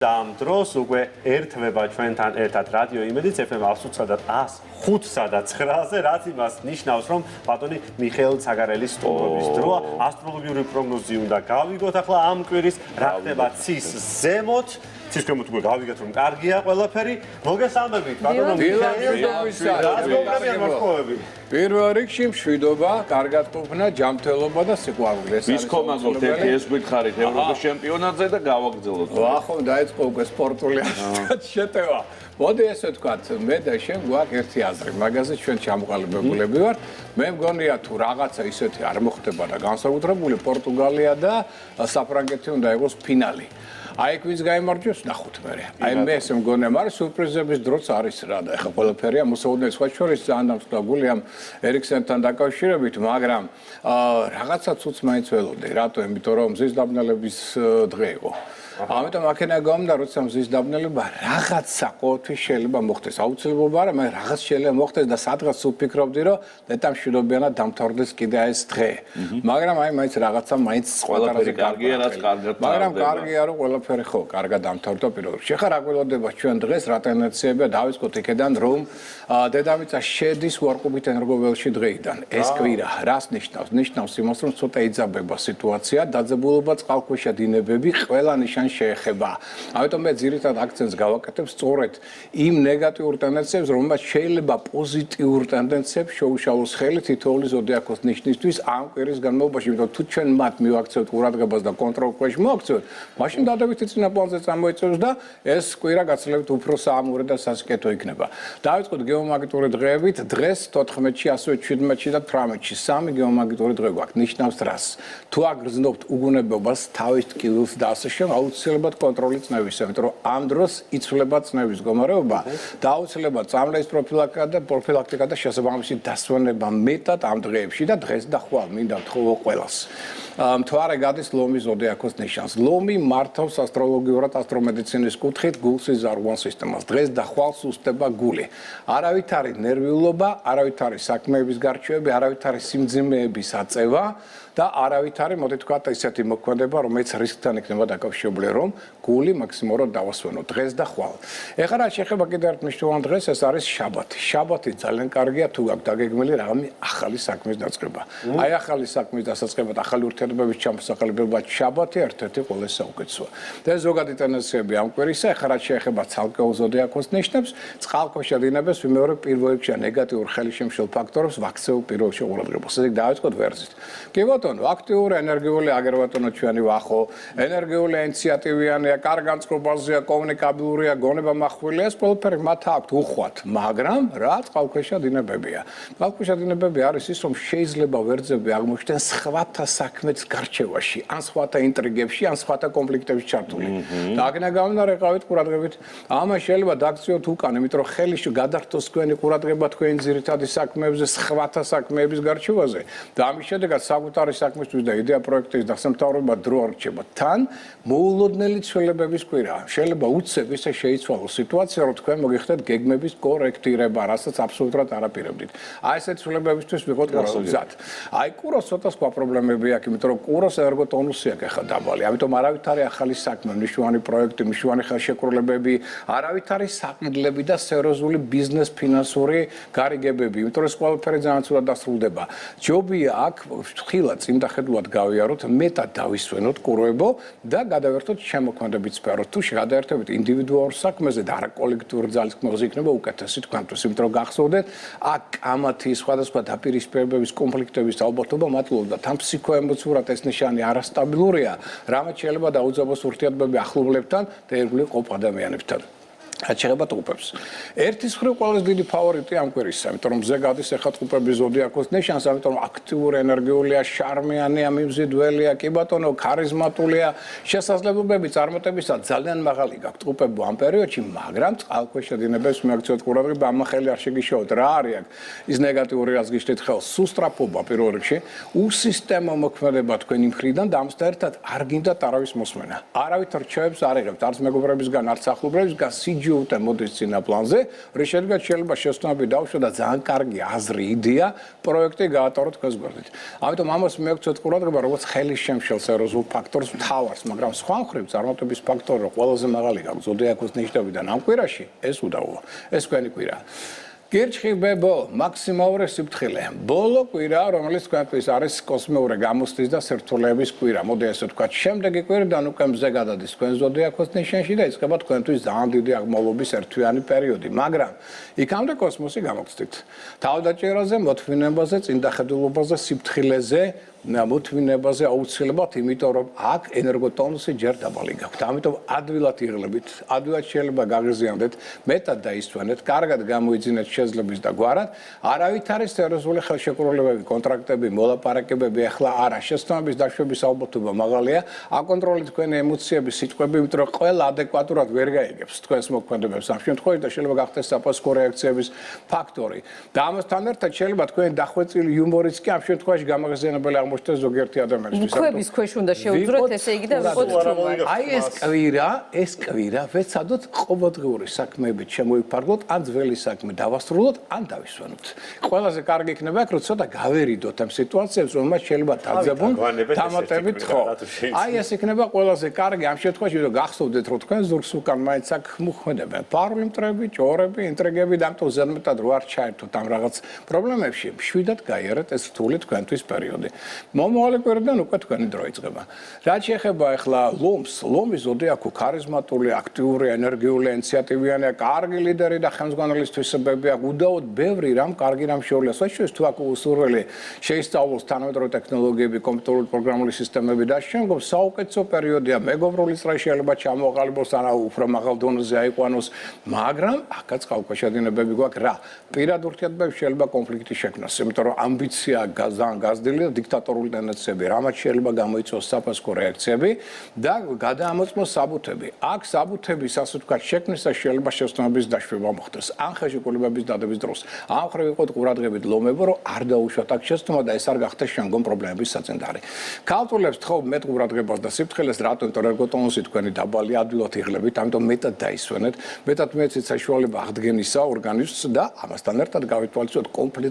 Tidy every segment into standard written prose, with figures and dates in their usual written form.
ამ დროს უკვე ერთვება ჩვენთან ერთად რადიო იმედიც FM 105-5-სა და 9-ზე, რაც იმას ნიშნავს, რომ ბატონი მიხეილ ცაგარელის სტუმრობის დროა, ასტროლოგიური პროგნოზი უნდა გავიგოთ ახლა ამ კვირის რა ხდება ცის ზემოთ. ცის ქვემოთ უკვე გავიგეთ, რომ კარგია ყველაფერი. მოგესალმებით, ბატონო მიხეილ. პირველ რიგში მშვიდობა, კარგად ყოფნა, ჯანმრთელობა და სიყვარული. ვის ხომაგობთ ერთი ეს გვითხარით ევროპის ჩემპიონატზე და გავაგრძელოთ. ახლა დაიწყო უკვე სპორტული შეტევა. მოდი ესე ვთქვათ, მე და შენ გვაქვს ერთი აზრი, მაგაზე ჩვენ ჩამოყალიბებულები ვართ. მე მგონია თუ რაღაცა ისეთი არ მოხდება და განსაკუთრებული პორტუგალია და საფრანგეთი უნდა იყოს ფინალი. აი კვიც გაიმარჯვებს ნახოთ მე. აი მე ესე მგონია, მაგრამ სურპრიზების დროც არის რა და ეხლა ყველაფერია მოსაუბრეს სხვა შორის ძალიან დამწყდებული ამ ერიქსენთან დაკავშირებით, მაგრამ რაღაცა ცუც მაინც ველოდი, რატო? იმიტომ რომ მზის დაბნელების დღე იყო. ამიტომ აქენა გამდა, როცა მზის დაბნელება რაღაცა ყოველთვის შეიძლება მოხდეს. აუცილებლობა არა, მაგრამ რაღაც შეიძლება მოხდეს და სადღაც ვფიქრობდი, რომ დეტამშვიდობიანად დამთავრდეს კიდე ეს დღე. მაგრამ აი მაინც რაღაცა მაინც ყველაფერი კარგია, რაც კარგად თავდება. მაგრამ კარგია რომ ყველაფერი ხო, კარგად დამთავრდა პირველ რიგში. ხა რა გველოდება ჩვენ დღეს რა ტენდენციებია დავიწყოთ იქედან, რომ დედამიწა შედის უარყოფით ენერგოველში დღეიდან. ეს კვირა რას ნიშნავს? ნიშნავს იმას, რომ ცოტა იძაბება სიტუაცია, დაძაბულობა, წყალქვეშა დინებები, ყველა ნიშანი შეეხება. ამიტომ მე ძირითადად აქცენტს გავაკეთებ სწორედ იმ ნეგატიურ ტენდენციებს, რომელმაც შეიძლება პოზიტიურ ტენდენციებს შეუშალოს ხელი თითოეული ზოდიაქოს ნიშნისთვის ამ კვირის განმავლობაში, იმიტომ თუ ჩვენ მათ მივაქცევთ ყურადღებას და კონტროლ ქვეშ მოვაქცევთ, მაშინ დადებითი წინაპარზე წამოიწევს და ეს კვირა გაცილებით უფრო საამური და სასიკეთო იქნება. დავიწყოთ გეომაგნიტური დღეებით. დღეს 14-ში, ასევე 17-ში და 18-ში სამი გეომაგნიტური დღე გვაქვს. ნიშნავს რას? თუ აგრძნობთ უგუნებობას, თავის ტკივილს და ასე შემდეგ, აუცილებლად კონტროლი წნევისა, იმიტომ რომ ამ დროს იცვლება წნევის მდგომარეობა და აუცილებლად წამლების პროფილაქტიკა და შესაბამისი დასვენება მეტად ამ დღეებში და დღეს და ხვალ მინდა ვთხოვო ყველას. მთვარე გადის ლომის ზოდიაქოს ნიშანს. ლომი მართავს ასტროლოგიურად ასტრომედიცინის კუთხით გულსის ზარღვან სისტემას. დღეს და ხვალ სუსტდება გული. არავით არის ნერვიულობა, არავით არის საქმეების გარჩევები, არავით არის სიმძიმეების აწევა და არავით არის, მოდი ვთქვათ, ისეთი მოქმედება, რომელიც რისკთან იქნება დაკავშირებული, რომ გული მაქსიმალურად დავასვენოთ დღეს და ხვალ. ეხლა რა შეეხება კიდევ ერთ მნიშვნელოვან დღეს, ეს არის შაბათი. შაბათი ძალიან კარგია თუ გაქვთ დაგეგმილი რაღაცა ახალი საქმის დაწყება. აი ახალი საქმის დასაწყებად, ახალი ურთიერთობების ჩამოსაყალიბებლად შაბათი ერთ-ერთი ყველაზე საუკეთესოა. და ზოგადი ტენდენციები ამ კვირისა, ეხლა რა შეეხება ცალკეულ ზოდიაქოს ნიშნებს, წყალქვეშა დინებებს ვიმეორებ პირველ რიგში ნეგატიურ ხელშემშლ ფაქტორებს ვაქცევ პირველში ყურადღებას. ესე იგი დავიწყოთ ვერძით. კი ბატონო, აქტიური ენერგიული აგერბატონო ჩვენი ვახო, ენერგიული ინიციატივიანია, კარგ განწყობაზეა, კომუნიკაბილურია, გონება მახვილია, ეს ყველაფერი მათ აქვთ უხვად, მაგრამ რა წყალქვეშა დინებებია. წყალქვეშა დინებები არის ის, რომ შეიძლება ვერძები აღმოჩნდნენ სხვათა საქმეც გარჩევაში, ან სხვათა ინტრიგებში, ან სხვათა კონფლიქტებში ჩართული. და აქ ნაგავნარე ყავით ყურადღებით, ამას შეიძლება დაგწიოთ უკან, იმიტომ რომ ხელში გადართოს თქვენი ყურადღება თქვენი ძირითადი საქმეებზე, სხვათა საქმეების გარჩევაზე და ამის შედეგად საკუთარი საქმისთვის და იდეა პროექტის დასამთავრებლად დრო არ რჩება. თან მოულოდნელი ცვლილებების კვირა. შეიძლება უცებ ისე შეიცვალოს სიტუაცია, რომ თქვენ მოგიხდეთ გეგმების კორექტირება, რასაც აბსოლუტურად არ აპირებდით. აი ესეთ ცვლილებებისთვის ვიყოთ გზად. აი კუროს ცოტა სხვა პრობლემები აქვს, იმიტომ რომ კუროს ენერგოტონუსი აქვს ახლა დაბალი. ამიტომ არავით არის ახალი საქმე, მნიშვნელოვანი პროექტი, მნიშვნელოვანი ხელშეკრულებები, არავით არის საყიდლები და სერიოზული ბიზნეს ფინანსური გარიგებები, იმიტომ რომ ეს ყველაფერი ძალიან ცუდად დასრულდება. ჯობია აქ ხილად წინდახედულად გავიაროთ, მეტად დავისვენოთ კუროებო და გადავერთოთ შემოქმედებით სფეროს. თუ გადაერთებით ინდივიდუალურ საქმეზე და არა კოლექტიურ ძალისხმევაზე იქნება უკეთესი თქვენთვის, იმიტომ რომ გახსოვდეთ, აქ კამათი სხვადასხვა დაპირისპირებების კონფლიქტების ალბათობა მატლობს და თან ფსიქოემოციურად ეს ნიშანი არასტაბილურია, რამაც შეიძლება დაუძაბოს ურთიერთობები ახლობლებთან და ერთგული ყოფ ადამიანებთან. რაც შეეხება ტყუპებს. ერთის მხრივ ყველაზე დიდი ფავორიტი ამ კვირისა, იმიტომ რომ ზე გადის ეხლა ტყუპების ზოდიაქოს ნიშანს, ამიტომ აქტიური ენერგიულია, შარმიანია, მიმზიდველია, კი ბატონო, ქარიზმატულია, შესაძლებლობები წარმატებისა ძალიან მაღალი გაქვთ ტყუპებო ამ პერიოდში, მაგრამ წყალქვეშა დინებებს მიაქცევთ ყურადღება, ამ ხელი არ შეგიშოვოთ. რა არის აქ? ის ნეგატიური რაც გიშლით ხელს, სუსტრაფობა პირველ რიგში, უსისტემო მოქმედება თქვენი მხრიდან და ამასთან ერთად არ გინდათ არავის მოსმენა. არავით რჩევებს არ იღებთ, არც მეგობრებისგან, არც ახლობლებისგან, სიუჟეტი მოდის წინა პლანზე, რის შედეგად შეიძლება შეცდომები დავშვა და ძალიან კარგი აზრი, იდეა, პროექტი გაატაროთ თქვენს გვერდით. ამიტომ ამას მიაქცევთ ყურადღება, როგორც ხელის შემშელ სერიოზულ ფაქტორს მთავარს, მაგრამ სხვა მხრივ წარმატების ფაქტორი ყველაზე მაღალი გაქვს ზოდიაქოს ნიშნებიდან ამ კვირაში, ეს უდავოა. ეს თქვენი კვირა. გირჩხიბებო მაქსიმალური სიფრთხილე. ბოლო კვირა, რომელიც თქვენთვის არის კოსმიური გამოსვლის და სირთულეების კვირა. მოდი ასე ვთქვათ, შემდეგი კვირიდან უკვე მზე გადადის თქვენ ზოდიაქოს ნიშანში და იწყება თქვენთვის ძალიან დიდი აღმავლობის ერთვიანი პერიოდი, მაგრამ იქამდე კოსმოსი გამოგცდით. თავდაჭერაზე, მოთმინებაზე, წინდახედულობაზე, სიფრთხილეზე მოთმინებაზე აუცილებლად, იმიტომ რომ აქ ენერგოტონუსი ჯერ დაბალი გაქვთ. ამიტომ ადვილად იღლებით, ადვილად შეიძლება გაღიზიანდეთ, მეტად დაისვენეთ, კარგად გამოიძინეთ შეძლების და გვარად. არავით არის სერიოზული ხელშეკრულებები, კონტრაქტები, მოლაპარაკებები, ახლა არა, შეცდომების დაშვების ალბათობა მაღალია. აკონტროლეთ თქვენი ემოციები, სიტყვები, იმიტომ რომ ყველა ადეკვატურად ვერ გაიგებს თქვენს მოქმედებებს ამ შემთხვევაში და შეიძლება გახდეს საფასკო რეაქციების ფაქტორი. და ამასთან ერთად შეიძლება თქვენი დახვეწილი იუმორიც კი ამ შემთხვევაში გამაღიზიანებელი მოშთეს ზოგიერთი ადამიანისთვის. ქვების ქვეშ უნდა შეუძვრეთ, ესე იგი და ვიყოთ ჩუმად. აი ეს კვირა ვეცადოთ ყოველდღიური საქმეებით შემოიფარგლოთ, ან ძველი საქმე დავასრულოთ, ან დავისვენოთ. ყველაზე კარგი იქნება აქ, რომ ცოტა გავერიდოთ ამ სიტუაციებს, რომელმაც შეიძლება დაძაბონ დამატებით ხო. აი ეს იქნება ყველაზე კარგი ამ შემთხვევაში, რომ გახსოვდეთ, რომ თქვენ ზურგს უკან მაინც აქ მოხმედებენ. ფარული მტრები, ჭორები, ინტრიგები და ამიტომ ზედმეტად რო არ ჩაერთოთ ამ რაღაც პრობლემებში, შვიდად გაიარეთ ეს რთული თქვენთვის პერიოდი. მომავალი კვირიდან უკვე თქვენი დრო იწყება. რაც შეეხება ახლა ლომი ზოდიაქო ქარიზმატული, აქტიური, ენერგიული, ინიციატივიანია, კარგი ლიდერი და ხელმძღვანელის თვისებები აქვს. უდაოდ ბევრი რამ, კარგი რამ შეუძლია. საერთოდ თუ აქ უსურველი შეისწავლოს თანამედროვე ტექნოლოგიები, კომპიუტერული პროგრამული სისტემები და შემდგომ საუკეთესო პერიოდია. მეგობრული წრე შეიძლება ჩამოყალიბოს, არა უფრო მაღალ დონეზე აიყვანოს, მაგრამ აქაც ხალხშედინებები გვაქვს რა. პირად ურთიერთობებში შეიძლება კონფლიქტი შექმნას, იმიტომ რომ ამბიცია ძალიან გაზრდილი და დიქტატორული ტენდენციები, რამაც შეიძლება გამოიწვიოს საფასკო რეაქციები და გადაამოწმოს საბუთები. აქ საბუთების ასე ვთქვათ შექმნისას შეიძლება შეცდომების დაშვება მოხდეს. ან ხელშეკრულებების დადების დროს. ამ ხრივ იყოთ ყურადღებით ლომებო, რომ არ დაუშვათ აქ შეცდომა და ეს არ გახდეს შემდგომ პრობლემების საწინდარი. ქალწულებს თხოვ მეტ ყურადღებას და სიფრთხილეს, რატო ენერგოტონუსი თქვენი დაბალი ადვილად იღლებით, ამიტომ მეტად დაისვენეთ, მეტად მეცეთ საშუალება აღდგენისა ორგანიზმს და ამასთან ერთად გავითვალისწინოთ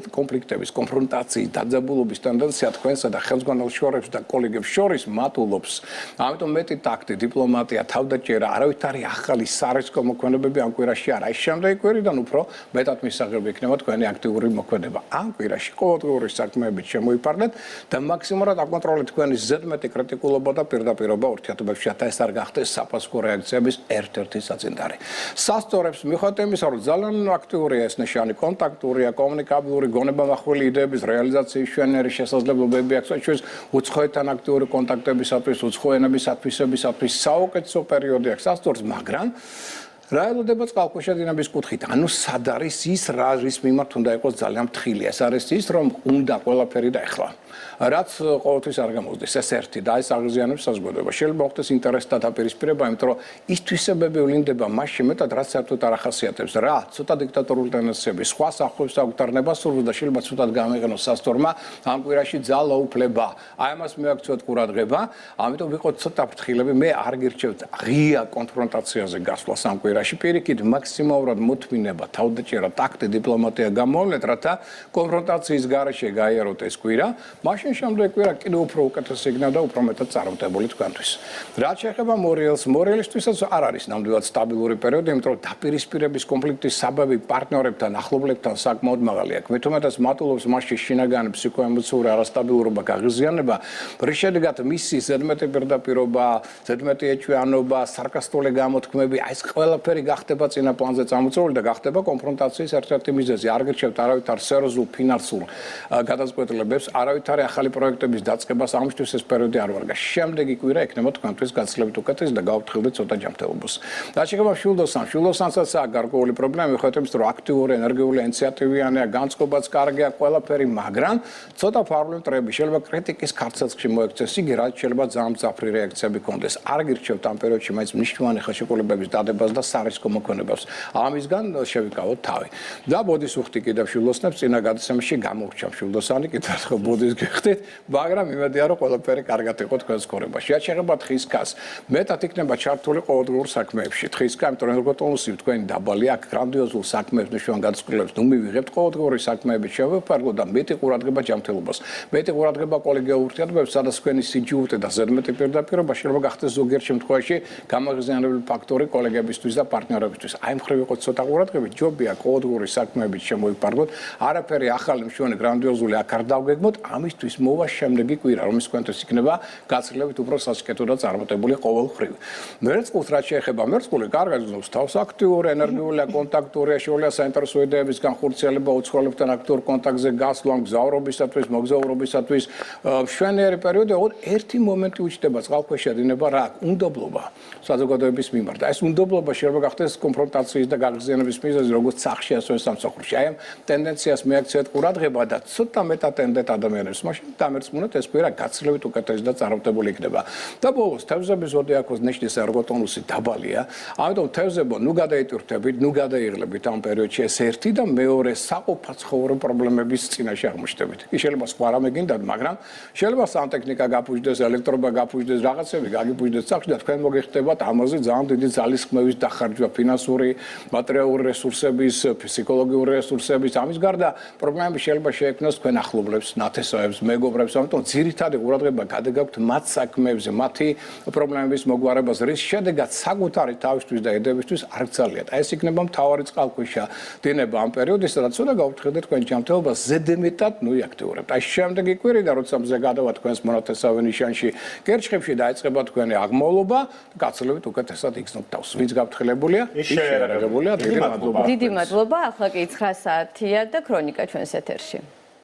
კონფლიქტების, კონფრონტაციის, დაძაბულობის ტენდენცია თქვენსა და ხელმძღვანელ შორებს და კოლეგებს შორის მატულობს. ამიტომ მეტი ტაქტი, დიპლომატია, თავდაჭერა, არავით არის ახალი სარისკო მოქმედებები ამ კვირაში არა. ის შემდეგი კვირიდან უფრო მეტად მისაღები იქნება თქვენი აქტიური მოქმედება. ამ კვირაში ყოველდღიური საქმეებით შემოიფარგლეთ და მაქსიმალურად აკონტროლეთ თქვენი ზედმეტი კრიტიკულობა და პირდაპირობა ურთიერთობებში, რათა ეს არ გახდეს საფასკო რეაქციების ერთ-ერთი საწინდარი. სასწორებს მიუხედავად იმისა, რომ ძალიან აქტიურია ეს ნიშანი, კონტაქტურია, კომუნიკაბელური, გონებამახვილი იდეების რეალიზაციის შვენიერი შესაძლებლობები აქვს, ჩვენს უცხოეთთან აქტიური კონტაქტებისათვის, უცხო ენების ათვისებისათვის საუკეთესო პერიოდი აქვს სასწორს, მაგრამ რა ელოდება წყალქვეშადინების კუთხით? ანუ სად არის ის რა რის მიმართ უნდა იყოს ძალიან ფრთხილი? ეს არის ის, რომ უნდა ყველაფერი და ეხლა რაც ყოველთვის არ გამოსდეს ეს ერთი და ეს აღიზიანებს საზოგადოებას. შეიძლება მოხდეს ინტერესთა დაპირისპირება, იმიტომ რომ ის თვისებები ვლინდება მასში მეტად რაც საერთოდ არ ახასიათებს რა, ცოტა დიქტატორული ტენდენციები, სხვა სახლებს აგვტარნება სურვილს და შეიძლება ცოტად გამეღნოს სასწორმა ამ კვირაში ძალაუფლება. აი ამას მიაქცევთ ყურადღება, ამიტომ ვიყოთ ცოტა ფრთხილები, მე არ გირჩევთ ღია კონფრონტაციაზე გასვლას ამ კვირაში, პირიქით მაქსიმალურად მოთმინება, თავდაჭერა, ტაქტი, დიპლომატია გამოავლეთ, რათა კონფრონტაციის გარეშე გაიაროთ ეს კვირა. მაშინ შემდეგ კვირა კიდევ უფრო უკეთესი იქნება და უფრო მეტად წარმატებული თქვენთვის. რაც შეეხება მორიელისთვისაც არ არის ნამდვილად სტაბილური პერიოდი, იმიტომ რომ დაპირისპირების კონფლიქტის საბაბი პარტნიორებთან, ახლობლებთან საკმაოდ მაღალი აქვს. მე თუმცა მატულობს მასში შინაგანი ფსიქოემოციური არასტაბილურობა, გაღიზიანება, რის შედეგად მისი ზედმეტი პირდაპირობა, ზედმეტი ეჭვიანობა, სარკასტული გამოთქმები, აი ეს ყველაფერი გახდება წინა პლანზე წამოწეული და გახდება კონფრონტაციის ერთ-ერთი მიზეზი. არ გირჩევთ არავით არ სერიოზულ ფინანსურ გადაწყვეტილებებს, არავით არ ახალი პროექტების დაწყებას, ამისთვის ეს პერიოდი არ ვარგა. შემდეგი კვირა ექნება თქვენთვის გაცილებით უკეთესი და გავფრთხილდეთ ცოტა ჯანმრთელობას. რაც შეეხება შვილდოსანსაც აქვს გარკვეული პრობლემა, მიუხედავად იმისა, რომ აქტიური, ენერგიული, ინიციატივიანია, განწყობაც კარგია, ყველაფერი, მაგრამ ცოტა ფარული მტრები შეიძლება კრიტიკის ქარცეცხლში მოექცეს, იგი რაც შეიძლება ძალიან მძაფრი რეაქციები კონდეს. არ გირჩევთ ამ პერიოდში მაინც მნიშვნელოვანი ხელშეკრულებების დადებას და სარისკო მოქმედებას. ამისგან შევიკავოთ თავი. და ბოდის უხდი კიდევ შულოსნებს წინა გადაცემაში გამორჩა შულოსანი კიდევ ხო ბოდის გიხდით, მაგრამ იმედია რომ ყველაფერი კარგად იყო თქვენს ცხოვრებაში. რაც შეეხება თხის ქას, მეტად იქნება ჩართული ყოველდღიურ საქმეებში. თხის ქა, იმიტომ რომ ერგოტონუსი თქვენი დაბალია, აქ გრანდიოზულ საქმეებს ნიშნავენ გადაწყვეტილებს ნუ მივიღებთ ყოველდღიური საქმეების შევეფარგლოთ და მეტი ყურადღება ჯანმრთელობას. მეტი ყურადღება კოლეგიალურ ურთიერთობებს, სადაც თქვენი სიჯუუტე და ზედმეტი პირდაპირობა შეიძლება გახდეს ზოგიერთ შემთხვევაში გამაღიზიანებელი ფაქტორი კოლეგებისთვის და პარტნიორებისთვის. აი მხრივ იყოს ცოტა ყურადღებით, ჯობია ყოველდღიური საქმეებით შემოიფარგლოთ. არაფერი ახალი მშვენი გრანდიოზული აქ არ დავგეგმოთ, ამისთვის მოვა შემდეგი კვირა, რომელიც თქვენთვის იქნება გაცილებით უფრო სასიკეთო და წარმატებული ყოველმხრივ. მერწყულს რაც შეეხება მერწყული, კარგად გზნობს თავს, აქტიური, ენერგიულია, კონტაქტურია, შეუძლია საინტერესო იდეების განხორციელება უცხოელებთან აქტიურ კონტაქტზე გასვლა, მგზავრობისათვის, მოგზაურობისათვის, მშვენიერი პერიოდი, ოღონდ ერთი მომენტი უჩნდება წყალქვეშა დინება რა, უნდობლობა საზოგადოების მიმართ. ეს უნდობლობა შეიძლება გახდეს კონფრონტაციის და გაღიზიანების მიზეზი, როგორც სახში, ასევე სამსახურში. აი ამ ტენდენციას მიაქციეთ ყურადღება და ცოტა მეტად ატენდეთ ადამიანებს, მაშინ დამერწმუნეთ ეს კვირა გაცილებით უკეთესი და წარმატებული იქნება. და ბოლოს თევზების ზოდიაქოს ნიშნის ერგოტონუსი დაბალია. ამიტომ თევზებო, ნუ გადაიტვირთებით, ნუ გადაიღლებით ამ პერიოდში ეს ერთი და მეორე საყოფაცხოვრო პრობლემების წინაშე აღმოჩნდებით. ის შეიძლება სხვა რამე გინდათ, მაგრამ შეიძლება სანტექნიკა გაფუჭდეს, ელექტრობა გაფუჭდეს, რაღაცები გაგიფუჭდეს სახში და თქვენ მოგიხდებათ ამაზე ძალიან დიდი ძალისხმევის დახარჯვა, ფინანსური, მატერიალური რესურსების, ფსიქოლოგიური რესურსების. ამის გარდა პრობლემები შეიძლება შეექმნას თქვენ ახლობლებს, ნათესავებს, მეგობრებს, ამიტომ ძირითადი ყურადღება გადაგაქვთ მათ საქმეებზე, მათი პრობლემების მოგვარებას, რის შედეგად საკუთარი თავისთვის და იდეებისთვის არ გძალიათ. აი ეს იქნება მთავარი წყალქვეშა დინება ამ პერიოდში, სადაც უნდა გავფრთხილდეთ თქვენ ჯანმრთელობას ზედმეტად ნუ იაქტიურებთ. აი შემდეგი კვირიდან, როცა მზე გადავა თქვენს მონათესავე ნიშანში, კერჩხებში დაიწყება თქვენი აღმავლობა, გაცილებით უკეთესად იგრძნობთ თავს. ვინც გაფრთხილებულია, ის შეერაგებულია. დიდი მადლობა. დიდი მადლობა. ახლა კი 9 საათია და ქრონიკა ჩვენს ეთერში.